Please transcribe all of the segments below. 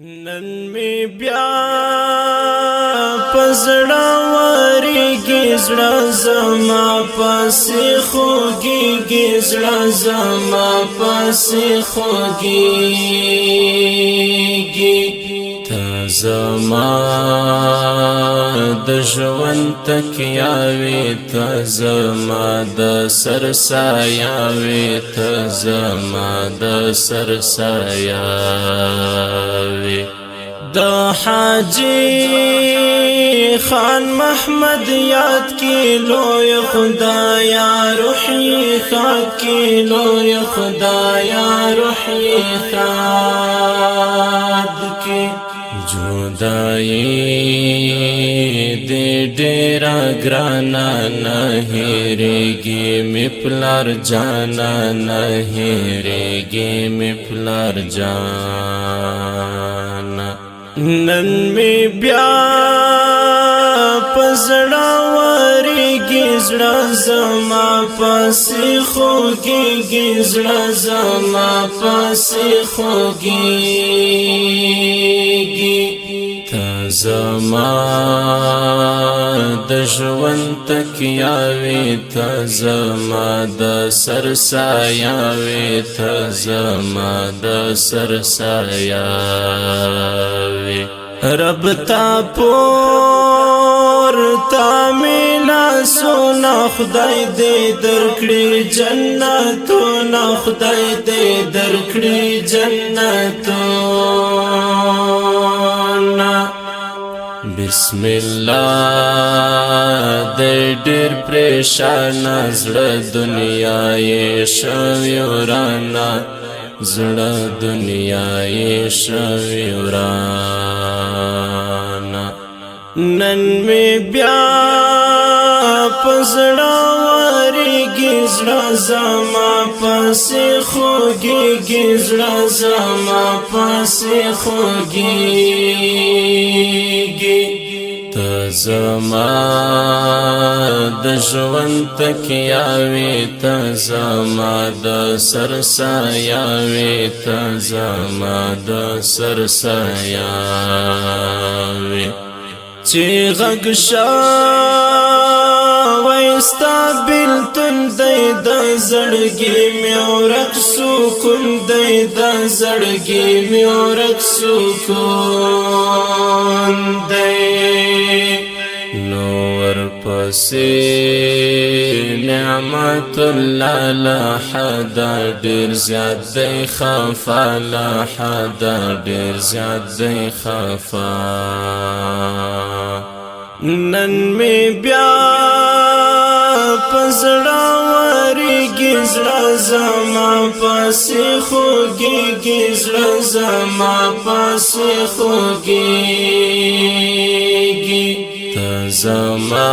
نن می بیا پزړه ورګي زړه زما پسې خوږي زړه زما پسې خوږي ته زما د ژوند تکیاوي ته زما د سر سایاوي ته زما د سر سایاوي د حاجی خان محمد یاد کی لوی خدایا روحی خاک کی لوی خدایا روحی خاک کی جدائی دی ډیرا ګرانا نه هېرېږي مې پلار جانا نه هېرېږي مې پلار جانا نن می بیا پزړه ورګي زړه زما پسې خوږي زړه زما پسې خوږي ته زما د ژوند تکیاوي ته زما د سر سایاوي ته زما د سر سایاوي رب تا پور تا میلا سونا خدای دې درکړي جنتونه خدای دې درکړي جنتونه بسم الله د ډېر پریشان زړه دنیا یې شوی ورانه زړه دنیا یې شوی ورانه نن می بیا پزړه ورګي زړه زما پسې خوږي زړه زما پسې خوږي ته زما د ژوند تکیاوي ته زما د سر سایاوي ته زما د سر سایاوي چې غږ وایستا بیلتون دی د زړګي مې ورک سکون دی د زړګي مې ورک سکون دی نو ورپسې نعمت الله لا حد ډېر زیات دی خفا لا حد ډېر زیات دی خفا نن می بیا پزړه ورګي زړه زما پسې خوږي زړه زما پسې خوږي ته زما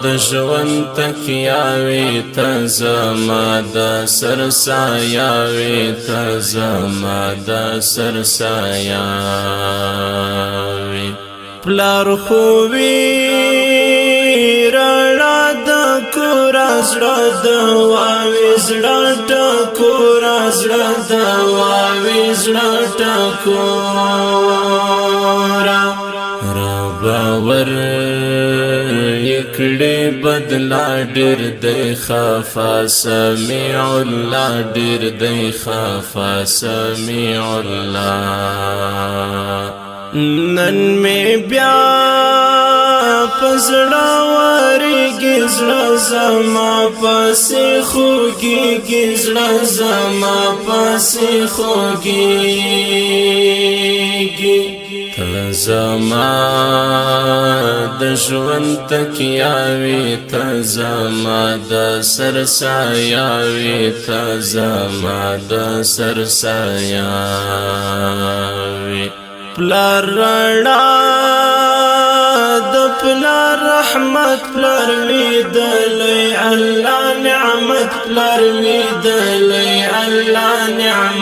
د ژوند تکیاوي ته زما د سر سایاوي ته زما د سر سایاوي پلار خووی رڼا د کور زړه د واوي زړه ټکور زړه د واوي زړه ټکور رب ور یکړې بدلا ډېر دی خفا سمیع الله ډېر دی خفا سمیع الله نن می بیا پزړه ورګي زړه زما پسې خوږي زړه زما پسې خوږي ته زما د ژوند تکیاوي ته زما د سر سایاوي ته زما د سر سایاوي پلار رڼا د پلار رحمت پلار لیدلی الله نعمت پلار لیدلی الله نعمت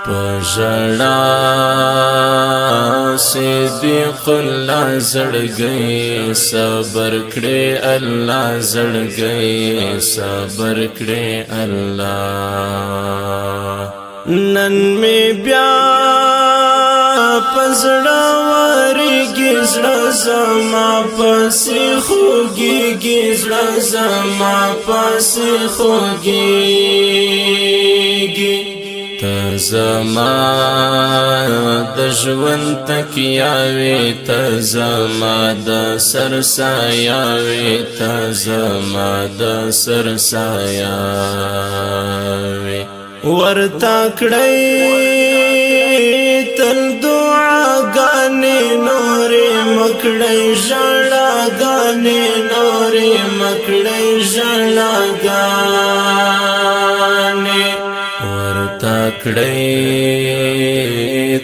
پژړا صدیق الله زړګي صبر کړې الله زړګي صبر کړې الله نن می بیا پزړه ورګي زړه زما پسې خوږيږي زړه زما پسې خوږيږي ته زما د ژوند تکیا وې ته زما د سر سایه وې ته زما د سر سایه وې ورتا کړی تل دعاګانې نورې مکړی ژړاګانې نورې مکړی ژړاګانې ورتا کړی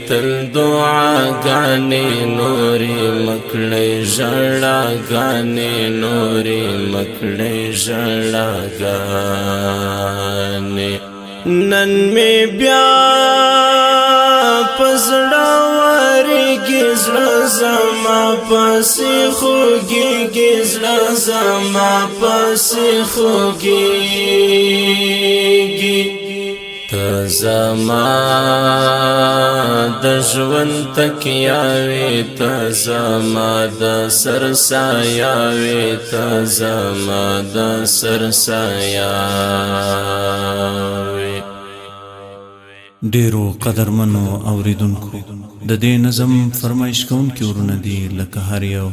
تل دعاګانې نورې مکړی ژړاګانې نورې مکړی ژړاګانې نن می بیا پزړه ورګي زړه زما پسې خوږيږي زړه زما پسې خوږيږي ته زما د ژوند تکیا وې ته زما د سر سایه وې ته زما د سر سایه وې ډیرو قدرمنو اوریدونکو د دې نظم فرمایش کوونکي ورونه دي لکه هر یو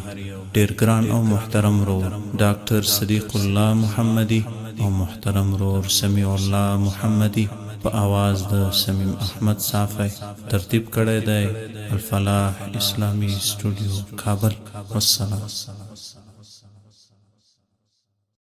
ډیر ګران او محترم ورور ډاکټر صدیق الله محمدي او محترم ورور سمیع الله محمدي په आवाज د سمیم احمد صافی ترتیب کړی دی الفلاح اسلامی سټوډیو کابل والسلام